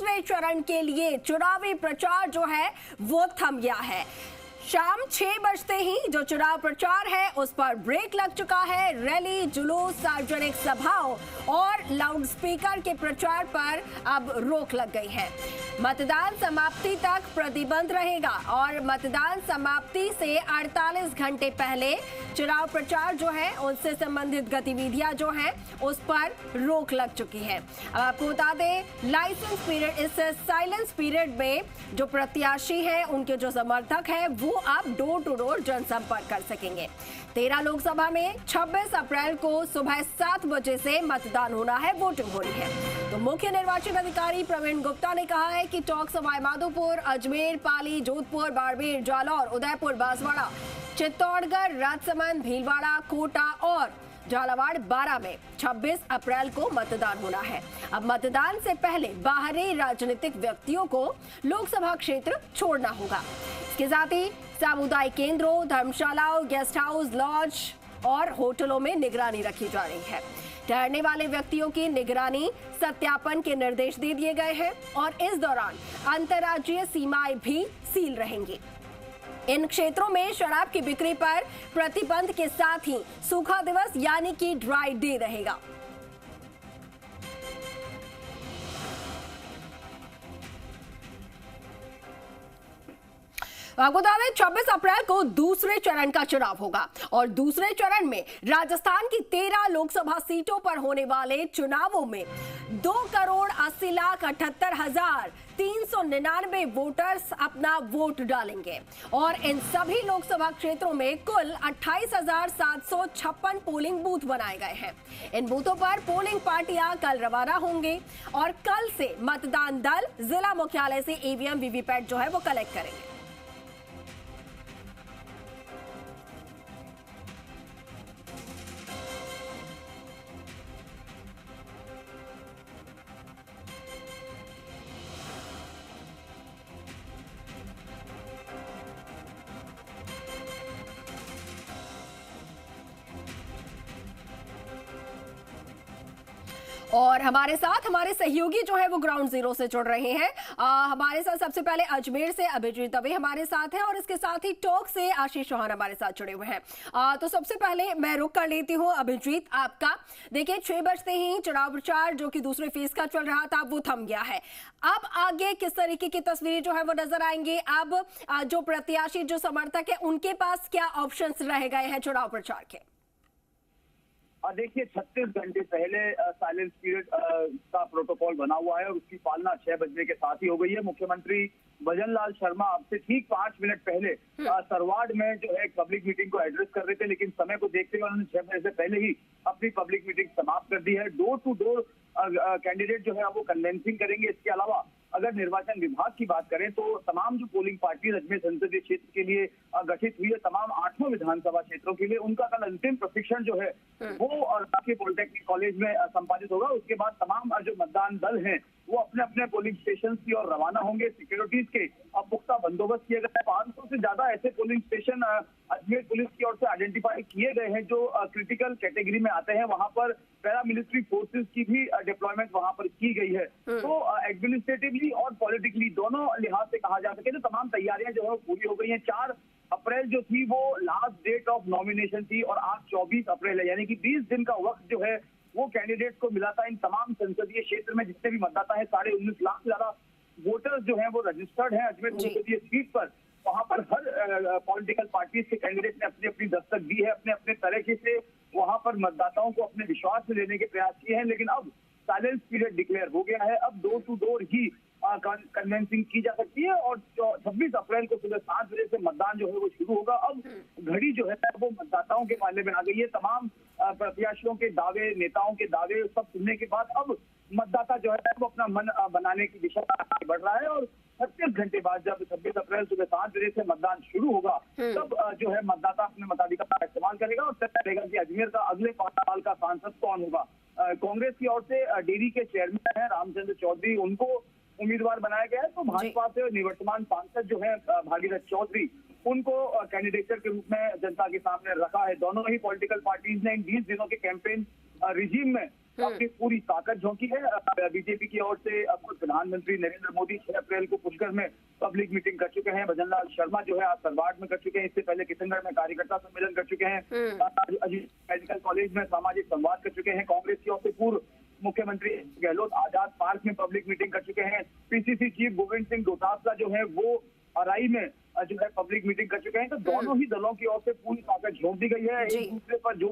दूसरे चरण के लिए चुनावी प्रचार जो है वो थम गया है। शाम 6 बजते ही जो चुनाव प्रचार है उस पर ब्रेक लग चुका है। रैली, जुलूस, सार्वजनिक सभाओं और लाउडस्पीकर के प्रचार पर अब रोक लग गई है। मतदान समाप्ति तक प्रतिबंध रहेगा और मतदान समाप्ति से 48 घंटे पहले चुनाव प्रचार जो है उनसे संबंधित गतिविधियां जो हैं उस पर रोक लग चुकी है। अब आपको बता दें, लाइसेंस पीरियड, इस साइलेंस पीरियड में जो प्रत्याशी हैं, उनके जो समर्थक हैं, वो आप डोर टू डोर जनसंपर्क कर सकेंगे। 13 लोकसभा में 26 अप्रैल को सुबह 7 बजे से मतदान होना है, वोटिंग होनी है। तो मुख्य निर्वाचन अधिकारी प्रवीण गुप्ता ने कहा है कि टोंक, सवाईमाधोपुर, अजमेर, पाली, जोधपुर, बाड़मेर, जालौर, उदयपुर, बांसवाड़ा, चित्तौड़गढ़, राजसमंद, भीलवाड़ा, कोटा और झालावाड़ 12 में 26 अप्रैल को मतदान होना है। अब मतदान से पहले बाहरी राजनीतिक व्यक्तियों को लोकसभा क्षेत्र छोड़ना होगा। इसके साथ ही सामुदायिक केंद्रों, धर्मशालाओं, गेस्ट हाउस, लॉज और होटलों में निगरानी रखी जा रही है। ठहरने वाले व्यक्तियों की निगरानी सत्यापन के निर्देश दे दिए गए हैं और इस दौरान अंतर्राज्यीय सीमाएं भी सील रहेंगी। इन क्षेत्रों में शराब की बिक्री पर प्रतिबंध के साथ ही सूखा दिवस यानी कि ड्राई डे रहेगा। आपको बता दें, 26 अप्रैल को दूसरे चरण का चुनाव होगा और दूसरे चरण में राजस्थान की 13 लोकसभा सीटों पर होने वाले चुनावों में 2,78,399 वोटर्स अपना वोट डालेंगे और इन सभी लोकसभा क्षेत्रों में कुल 28,756 पोलिंग बूथ बनाए गए हैं। इन बूथों पर पोलिंग पार्टियां कल रवाना होंगे और कल से मतदान दल जिला मुख्यालय से ईवीएम, वीवीपैट जो है वो कलेक्ट करेंगे। और हमारे साथ हमारे सहयोगी जो है वो ग्राउंड जीरो से जुड़ रहे हैं। हमारे साथ सबसे पहले अजमेर से अभिजीत दवे हमारे साथ हैं और इसके साथ ही टोंक से आशीष चौहान हमारे साथ जुड़े हुए हैं। तो सबसे पहले मैं रुक कर लेती हूँ अभिजीत आपका। देखिए, 6 बजते ही चुनाव प्रचार जो कि दूसरे फेज का चल रहा था वो थम गया है। अब आगे किस तरीके की तस्वीरें जो है वो नजर आएंगे? अब जो प्रत्याशी, जो समर्थक है, उनके पास क्या ऑप्शंस रह गए हैं चुनाव प्रचार के? देखिए, 36 घंटे पहले साइलेंस पीरियड का प्रोटोकॉल बना हुआ है और उसकी पालना 6 बजने के साथ ही हो गई है। मुख्यमंत्री भजन लाल शर्मा अब से ठीक 5 मिनट पहले सरवाड़ में जो है पब्लिक मीटिंग को एड्रेस कर रहे थे, लेकिन समय को देखते हुए उन्होंने 6 बजे से पहले ही अपनी पब्लिक मीटिंग समाप्त कर दी है। डोर टू डोर कैंडिडेट जो है वो कन्वेंसिंग करेंगे। इसके अलावा अगर निर्वाचन विभाग की बात करें तो तमाम जो पोलिंग पार्टी अजमेर संसदीय क्षेत्र के लिए गठित हुई है, तमाम 8 विधानसभा क्षेत्रों के लिए, उनका कल अंतिम प्रशिक्षण जो है वो राजकीय पॉलिटेक्निक कॉलेज में संपादित होगा। उसके बाद तमाम जो मतदान दल हैं वो अपने अपने पोलिंग स्टेशन की ओर रवाना होंगे। सिक्योरिटीज के पुख्ता बंदोबस्त किए गए। 500 से ज्यादा ऐसे पोलिंग स्टेशन अजमेर पुलिस की ओर से आइडेंटिफाई किए गए हैं जो क्रिटिकल कैटेगरी में आते हैं। वहां पर पैरामिलिट्री फोर्सेस की भी डिप्लॉयमेंट वहां पर की गई है। तो एडमिनिस्ट्रेटिवली और पॉलिटिकली दोनों लिहाज से कहा जा सके तो तमाम तैयारियां जो है पूरी हो गई हैं। 4 अप्रैल जो थी वो लास्ट डेट ऑफ नॉमिनेशन थी और आज 24 अप्रैल है, यानी कि 20 दिन का वक्त जो है वो कैंडिडेट को मिला था। इन तमाम संसदीय क्षेत्र में जितने भी मतदाता है, 19.5 लाख से ज्यादा वोटर्स जो हैं वो रजिस्टर्ड हैं अजमेर संसदीय सीट पर। वहां पर हर पॉलिटिकल पार्टी के कैंडिडेट ने अपनी अपनी दस्तक दी है, अपने अपने तरीके से वहां पर मतदाताओं को अपने विश्वास में लेने के प्रयास किए हैं। लेकिन अब साइलेंस पीरियड डिक्लेयर हो गया है। अब डोर टू डोर ही कन्वेंसिंग की जा सकती है और 26 अप्रैल को सुबह 7 बजे से मतदान जो है वो शुरू होगा। अब घड़ी जो है वो मतदाताओं के मामले में आ गई है। तमाम प्रत्याशियों के दावे, नेताओं के दावे सब सुनने के बाद अब मतदाता जो है वो अपना मन बनाने की दिशा में आगे बढ़ रहा है और 36 घंटे बाद जब 26 अप्रैल सुबह 7 बजे से मतदान शुरू होगा तब जो है मतदाता अपने मताधिकार का इस्तेमाल करेगा और तय करेगा कि अजमेर का अगले 5 साल का सांसद कौन होगा। कांग्रेस की ओर से डेरी के चेयरमैन है रामचंद्र चौधरी, उनको उम्मीदवार बनाया गया है। तो भाजपा से निवर्तमान सांसद जो है भागीरथ चौधरी, उनको कैंडिडेटर के रूप में जनता के सामने रखा है। दोनों ही पॉलिटिकल पार्टीज ने इन 20 दिनों के कैंपेन रिजीम में अपनी पूरी ताकत झोंकी है। बीजेपी की ओर से अब प्रधानमंत्री नरेंद्र मोदी 6 अप्रैल को पुष्कर में पब्लिक मीटिंग कर चुके हैं। भजनलाल शर्मा जो है आज सरवाट में कर चुके हैं। इससे पहले किशनगढ़ में कार्यकर्ता सम्मेलन कर चुके हैं। मेडिकल कॉलेज में सामाजिक संवाद कर चुके हैं। कांग्रेस की ओर से पूर्व मुख्यमंत्री गहलोत आजाद पार्क में पब्लिक मीटिंग कर चुके हैं। पीसीसी चीफ गोविंद सिंह डोटासरा जो है वो अराई में जो है पब्लिक मीटिंग कर चुके हैं। तो दोनों ही दलों की ओर से पूरी ताकत झोंक दी गई है। एक दूसरे पर जो